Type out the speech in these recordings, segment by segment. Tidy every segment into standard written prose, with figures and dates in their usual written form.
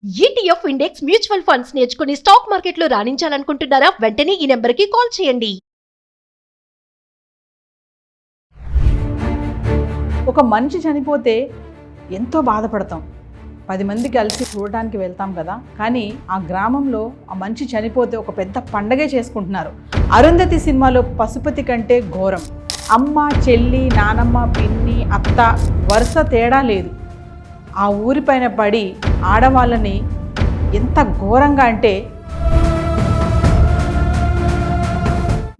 ETF index mutual funds నేర్చుకుని stock మార్కెట్లో రాణించాలనుకుంటున్నారా? వెంటనే ఈ నెంబర్కి కాల్ చేయండి. ఒక మనిషి చనిపోతే ఎంతో బాధపడతాం. 10 మంది కలిసి చూడటానికి వెళ్తాం కదా. కానీ ఆ గ్రామంలో ఆ మనిషి చనిపోతే ఒక పెద్ద పండగే చేసుకుంటున్నారు. అరుంధతి సినిమాలో పశుపతి కంటే ఘోరం. అమ్మ, చెల్లి, నానమ్మ, పిన్ని, అత్త వరుస తేడా లేదు. ఆ ఊరిపైన పడి ఆడవాళ్ళని ఎంత ఘోరంగా అంటే.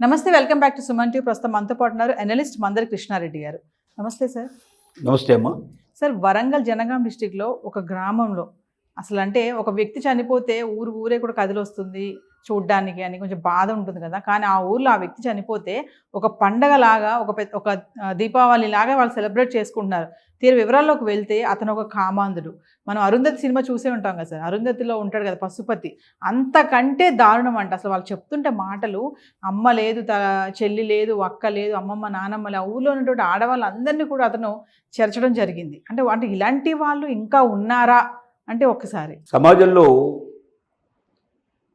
నమస్తే, welcome back to Suman TV. ప్రస్తుతం మనతో పాటు ఉన్నారు అనలిస్ట్ మందరి కృష్ణారెడ్డి గారు. నమస్తే సార్. నమస్తే అమ్మా. సార్, వరంగల్ జనగాం డిస్టిక్లో ఒక గ్రామంలో అసలు అంటే ఒక వ్యక్తి చనిపోతే ఊరే కూడా కదిలొస్తుంది చూడ్డానికి అని కొంచెం బాధ ఉంటుంది కదా. కానీ ఆ ఊర్లో ఆ వ్యక్తి చనిపోతే ఒక పండగలాగా ఒక దీపావళి లాగా వాళ్ళు సెలబ్రేట్ చేసుకుంటున్నారు. తీరు వివరాల్లోకి వెళ్తే అతను ఒక కామాంధుడు. మనం అరుంధతి సినిమా చూసే ఉంటాం కదా సార్. అరుంధతిలో ఉంటాడు కదా పశుపతి. అంతకంటే దారుణం అంట అసలు. వాళ్ళు చెప్తుంటే మాటలు, అమ్మ లేదు, చెల్లి లేదు, అక్క లేదు, అమ్మమ్మ, నానమ్మ లేదు, ఆ ఊళ్ళో ఉన్నటువంటి ఆడవాళ్ళందరినీ కూడా అతను చేర్చడం జరిగింది. అంటే ఇలాంటి వాళ్ళు ఇంకా ఉన్నారా అంటే ఒక్కసారి సమాజంలో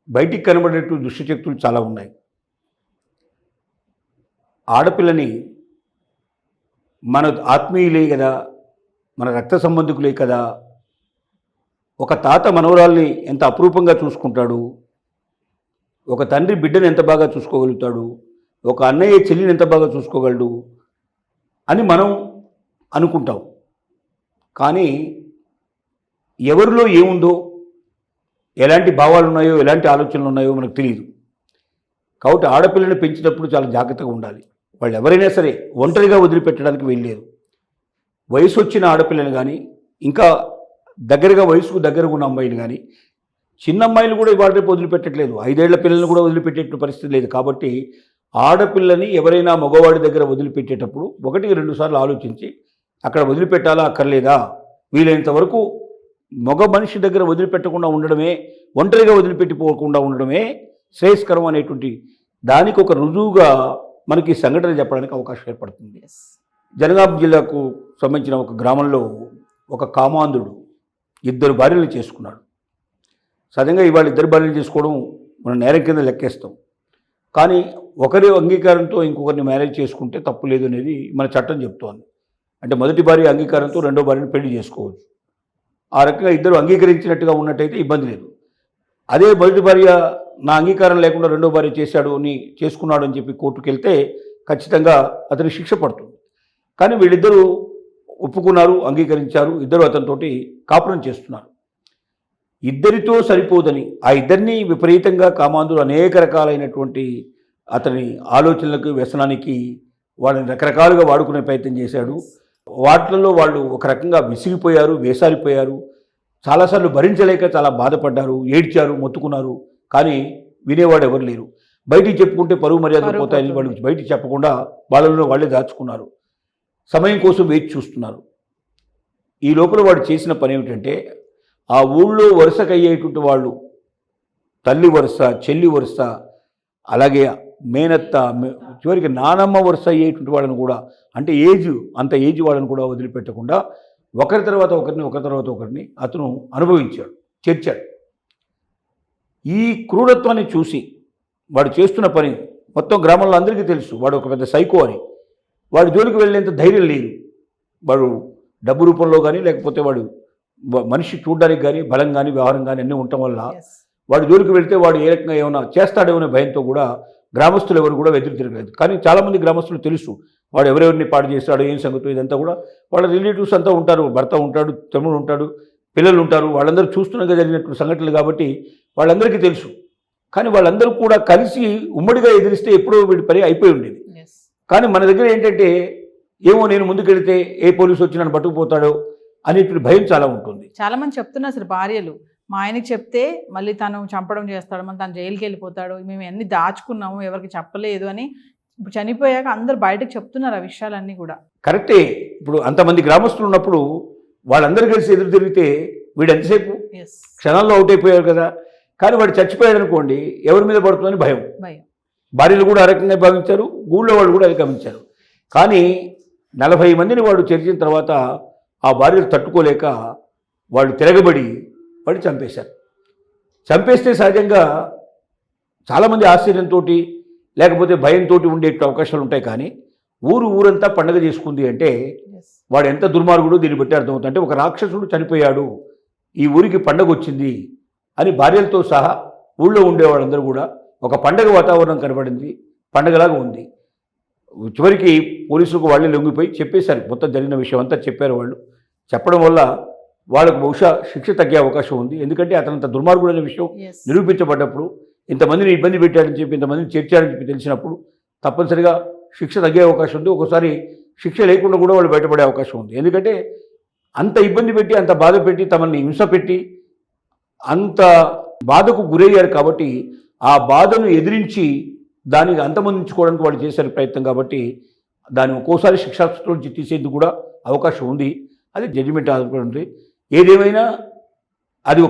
బయటికి కనబడేట్టు దుష్టశక్తులు చాలా ఉన్నాయి. ఆడపిల్లని మన ఆత్మీయులే కదా, మన రక్త సంబంధికులే కదా. ఒక తాత మనవరాల్ని ఎంత అపురూపంగా చూసుకుంటాడు, ఒక తండ్రి బిడ్డను ఎంత బాగా చూసుకోగలుగుతాడు, ఒక అన్నయ్య చెల్లిని ఎంత బాగా చూసుకోగలడు అని మనం అనుకుంటాం. కానీ ఎవరిలో ఏముందో, ఎలాంటి భావాలు ఉన్నాయో, ఎలాంటి ఆలోచనలు ఉన్నాయో మనకు తెలియదు. కాబట్టి ఆడపిల్లని పెంచినప్పుడు చాలా జాగ్రత్తగా ఉండాలి. వాళ్ళు ఎవరైనా సరే ఒంటరిగా వదిలిపెట్టడానికి వెళ్ళలేదు. వయసు వచ్చిన ఆడపిల్లని కానీ, ఇంకా వయసుకు దగ్గరగా ఉన్న అమ్మాయిని కానీ, చిన్న అమ్మాయిలు కూడా ఇవాళ రేపు వదిలిపెట్టట్లేదు. 5 ఏళ్ల పిల్లల్ని కూడా వదిలిపెట్టే పరిస్థితి లేదు. కాబట్టి ఆడపిల్లని ఎవరైనా మగవాడి దగ్గర వదిలిపెట్టేటప్పుడు 1-2 సార్లు ఆలోచించి అక్కడ వదిలిపెట్టాలా అక్కర్లేదా, వీలైనంత వరకు మగ మనిషి దగ్గర వదిలిపెట్టకుండా ఉండడమే, ఒంటరిగా వదిలిపెట్టిపోకుండా ఉండడమే శ్రేయస్కరం అనేటువంటి దానికి ఒక రుజువుగా మనకి సంఘటన చెప్పడానికి అవకాశం ఏర్పడుతుంది. జనగాం జిల్లాకు సంబంధించిన ఒక గ్రామంలో ఒక కామాంధుడు 2 భార్యలు చేసుకున్నాడు. సహజంగా ఇవాళ 2 భార్యలు చేసుకోవడం మనం నేరం కింద లెక్కేస్తాం. కానీ ఒకరి అంగీకారంతో ఇంకొకరిని మ్యారేజ్ చేసుకుంటే తప్పు లేదు అనేది మన చట్టం చెప్తోంది. అంటే మొదటి భార్య అంగీకారంతో 2వ భార్యను పెళ్లి చేసుకోవచ్చు. ఆ రకంగా 2 అంగీకరించినట్టుగా ఉన్నట్టయితే ఇబ్బంది లేదు. అదే మొదటి భార్య నా అంగీకారం లేకుండా 2వ భార్య చేసుకున్నాడు అని చెప్పి కోర్టుకు వెళ్తే ఖచ్చితంగా అతనికి శిక్ష పడుతుంది. కానీ వీళ్ళిద్దరూ ఒప్పుకున్నారు, అంగీకరించారు, 2 అతనితోటి కాపురం చేస్తున్నారు. 2తో సరిపోదని ఆ 2ని విపరీతంగా కామాంధులు అనేక రకాలైనటువంటి అతని ఆలోచనలకు, వ్యసనానికి వాళ్ళని రకరకాలుగా వాడుకునే ప్రయత్నం చేశాడు. వాటిల్లో వాళ్ళు ఒక రకంగా విసిగిపోయారు, వేసారిపోయారు. చాలాసార్లు భరించలేక చాలా బాధపడ్డారు, ఏడ్చారు, మొత్తుకున్నారు. కానీ వినేవాడు ఎవరు లేరు. బయటికి చెప్పుకుంటే పరువు మర్యాదలు పోతాయని వాళ్ళు బయటికి చెప్పకుండా వాళ్ళలో వాళ్ళే దాచుకున్నారు. సమయం కోసం వేచి చూస్తున్నారు. ఈ లోపల వాడు చేసిన పని ఏమిటంటే, ఆ ఊళ్ళో వరుసకయ్యేటువంటి వాళ్ళు, తల్లి వరుస, చెల్లి వరుస, అలాగే మేనత్త, చివరికి నానమ్మ వరుస అయ్యేటువంటి వాళ్ళని కూడా, అంటే అంత ఏజ్ వాళ్ళని కూడా వదిలిపెట్టకుండా ఒకరి తర్వాత ఒకరిని అతను అనుభవించాడు, చేర్చాడు. ఈ క్రూరత్వాన్ని చూసి వాడు చేస్తున్న పని మొత్తం గ్రామంలో అందరికీ తెలుసు. వాడు ఒక పెద్ద సైకో అని. వాడి జోలికి వెళ్ళేంత ధైర్యం లేదు. వాడు డబ్బు రూపంలో కానీ, లేకపోతే వాడు మనిషి చూడడానికి కానీ, బలం కానీ, వ్యవహారం కానీ అన్నీ ఉండటం వల్ల వాడు జోలికి వెళ్తే వాడు ఏ రకంగా ఏమైనా చేస్తాడేమో అనే భయంతో కూడా గ్రామస్తులు ఎవరు కూడా ఎదురు తిరగలేదు. కానీ చాలామంది గ్రామస్తులు తెలుసు వాడు ఎవరెవరిని పాడు చేస్తాడో, ఏం సంగతి ఇదంతా కూడా వాళ్ళ రిలేటివ్స్ అంతా ఉంటారు. భర్త ఉంటాడు, తమ్ముడు ఉంటాడు, పిల్లలు ఉంటారు. వాళ్ళందరూ చూస్తున్నాగా జరిగినటువంటి సంఘటనలు కాబట్టి వాళ్ళందరికీ తెలుసు. కానీ వాళ్ళందరూ కూడా కలిసి ఉమ్మడిగా ఎదిరిస్తే ఎప్పుడో వీడి పని అయిపోయి ఉండేది. కానీ మన దగ్గర ఏంటంటే, ఏమో నేను ముందుకెళ్తే ఏ పోలీసు వచ్చి నన్ను పట్టుకుపోతాడో అనేటువంటి భయం చాలా ఉంటుంది. చాలామంది చెప్తున్నారు సార్, భార్యలు మా ఆయనకి చెప్తే మళ్ళీ తను చంపడం చేస్తాడు, మళ్ళీ తను జైలుకి వెళ్ళిపోతాడు, మేము అన్ని దాచుకున్నాము, ఎవరికి చెప్పలేదు అని. ఇప్పుడు చనిపోయాక అందరు బయటకు చెప్తున్నారు ఆ విషయాలన్నీ కూడా. కరెక్టే. ఇప్పుడు అంతమంది గ్రామస్తులు ఉన్నప్పుడు వాళ్ళందరూ కలిసి ఎదురు తిరిగితే వీడు ఎంతసేపు క్షణాల్లో అవుట్ అయిపోయారు కదా. కానీ వాడు చచ్చిపోయాడు అనుకోండి, ఎవరి మీద పడుతుందని భయం. భార్యలు కూడా ఆ రకంగా భావించారు, ఊళ్ళో వాళ్ళు కూడా అది గమనించారు. కానీ 40 మందిని వాడు చేర్చిన తర్వాత ఆ భార్యలు తట్టుకోలేక వాళ్ళు తిరగబడి పడి చంపేశారు. చంపేస్తే సహజంగా చాలామంది ఆశ్చర్యంతో లేకపోతే భయంతో ఉండే అవకాశాలు ఉంటాయి. కానీ ఊరంతా పండగ చేసుకుంది అంటే వాడు ఎంత దుర్మార్గుడు దీన్ని బట్టి అర్థమవుతుంది. అంటే ఒక రాక్షసుడు చనిపోయాడు, ఈ ఊరికి పండగ వచ్చింది అని భార్యలతో సహా ఊళ్ళో ఉండేవాళ్ళందరూ కూడా ఒక పండగ వాతావరణం కనబడింది, పండగలాగా ఉంది. చివరికి పోలీసులకు వాళ్ళే లొంగిపోయి చెప్పేశారు, మొత్తం జరిగిన విషయం అంతా చెప్పారు. వాళ్ళు చెప్పడం వల్ల వాళ్ళకు బహుశా శిక్ష తగ్గే అవకాశం ఉంది. ఎందుకంటే అతనంత దుర్మార్గుడు అనే విషయం నిరూపించబడ్డప్పుడు, ఇంతమందిని ఇబ్బంది పెట్టాడని చెప్పి, ఇంతమందిని చేర్చాడని చెప్పి తెలిసినప్పుడు తప్పనిసరిగా శిక్ష తగ్గే అవకాశం ఉంది. ఒకసారి శిక్ష లేకుండా కూడా వాళ్ళు బయటపడే అవకాశం ఉంది. ఎందుకంటే అంత ఇబ్బంది పెట్టి, అంత బాధ పెట్టి, తమని హింస పెట్టి అంత బాధకు గురయ్యారు. కాబట్టి ఆ బాధను ఎదిరించి దానికి అంతమొందించుకోవడానికి వాళ్ళు చేశారు ప్రయత్నం. కాబట్టి దాన్ని ఒక్కోసారి శిక్షాస్పృతి నుంచి తీసేందుకు కూడా అవకాశం ఉంది. అది జడ్జిమెంట్ ఆధారపడి ఉంది. ఏదేమైనా అది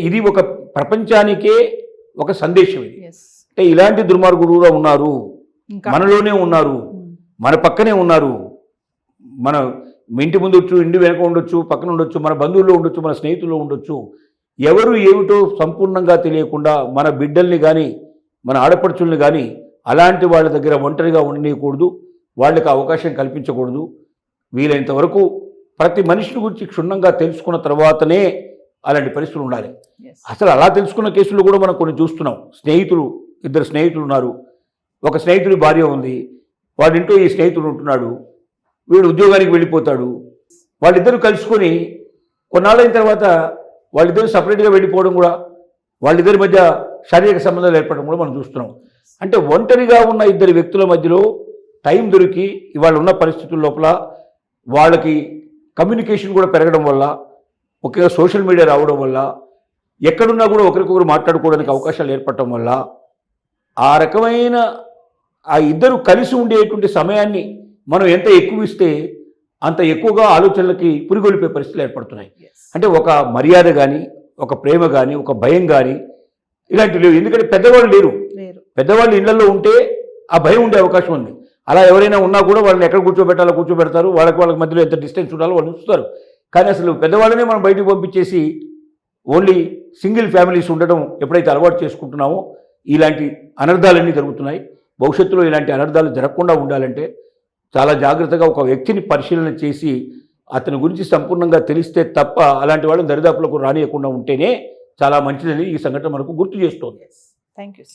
ఇది ఒక ప్రపంచానికే ఒక సందేశం. ఇది అంటే ఇలాంటి దుర్మార్గుడు కూడా ఉన్నారు, మనలోనే ఉన్నారు, మన పక్కనే ఉన్నారు. మన ఇంటి ముందు ఉండొచ్చు, ఇంటి వెనక ఉండొచ్చు, పక్కన ఉండొచ్చు, మన బంధువుల్లో ఉండొచ్చు, మన స్నేహితుల్లో ఉండొచ్చు. ఎవరు ఏమిటో సంపూర్ణంగా తెలియకుండా మన బిడ్డల్ని కానీ మన ఆడపడుచుల్ని కానీ అలాంటి వాళ్ళ దగ్గర ఒంటరిగా ఉండనీయకూడదు, వాళ్ళకి అవకాశం కల్పించకూడదు. వీలైనంత వరకు ప్రతి మనిషిని గురించి క్షుణ్ణంగా తెలుసుకున్న తర్వాతనే అలాంటి పరిస్థితులు ఉండాలి. అసలు అలా తెలుసుకున్న కేసులు కూడా మనం కొన్ని చూస్తున్నాం. ఇద్దరు స్నేహితులు ఉన్నారు, ఒక స్నేహితుడి భార్య ఉంది, వాడింటో ఈ స్నేహితుడు ఉంటున్నాడు, వీడు ఉద్యోగానికి వెళ్ళిపోతాడు. వాళ్ళిద్దరూ కలుసుకొని కొన్నాళ్ళైన తర్వాత వాళ్ళిద్దరూ సపరేట్గా వెళ్ళిపోవడం కూడా, వాళ్ళిద్దరి మధ్య శారీరక సంబంధాలు ఏర్పడడం కూడా మనం చూస్తున్నాం. అంటే ఒంటరిగా ఉన్న ఇద్దరు వ్యక్తుల మధ్యలో టైం దొరికి ఇవాళ ఉన్న పరిస్థితుల లోపల వాళ్ళకి కమ్యూనికేషన్ కూడా పెరగడం వల్ల, ముఖ్యంగా సోషల్ మీడియా రావడం వల్ల, ఎక్కడున్నా కూడా ఒకరికొకరు మాట్లాడుకోవడానికి అవకాశాలు ఏర్పడటం వల్ల ఆ రకమైన ఆ ఇద్దరు కలిసి ఉండేటువంటి సమయాన్ని మనం ఎంత ఎక్కువ ఇస్తే అంత ఎక్కువగా ఆలోచనలకి పురిగొలిపే పరిస్థితులు ఏర్పడుతున్నాయి. అంటే ఒక మర్యాద కానీ, ఒక ప్రేమ కానీ, ఒక భయం కానీ ఇలాంటివి లేవు. ఎందుకంటే పెద్దవాళ్ళు లేరు. పెద్దవాళ్ళు ఇళ్లలో ఉంటే ఆ భయం ఉండే అవకాశం ఉంది. అలా ఎవరైనా ఉన్నా కూడా వాళ్ళని ఎక్కడ కూర్చోబెడతారు, వాళ్ళకి మధ్యలో ఎంత డిస్టెన్స్ ఉండాలో వాళ్ళు ఉంచుతారు. కానీ అసలు పెద్దవాళ్ళనే మనం బయటకు పంపించేసి ఓన్లీ సింగిల్ ఫ్యామిలీస్ ఉండడం ఎప్పుడైతే అలవాటు చేసుకుంటున్నామో ఇలాంటి అనర్థాలన్నీ జరుగుతున్నాయి. భవిష్యత్తులో ఇలాంటి అనర్థాలు జరగకుండా ఉండాలంటే చాలా జాగ్రత్తగా ఒక వ్యక్తిని పరిశీలన చేసి అతని గురించి సంపూర్ణంగా తెలిస్తే తప్ప అలాంటి వాళ్ళని దరిదాపులకు రానియకుండా ఉంటేనే చాలా మంచిదని ఈ సంఘటన మనకు గుర్తు చేస్తోంది. Thank you.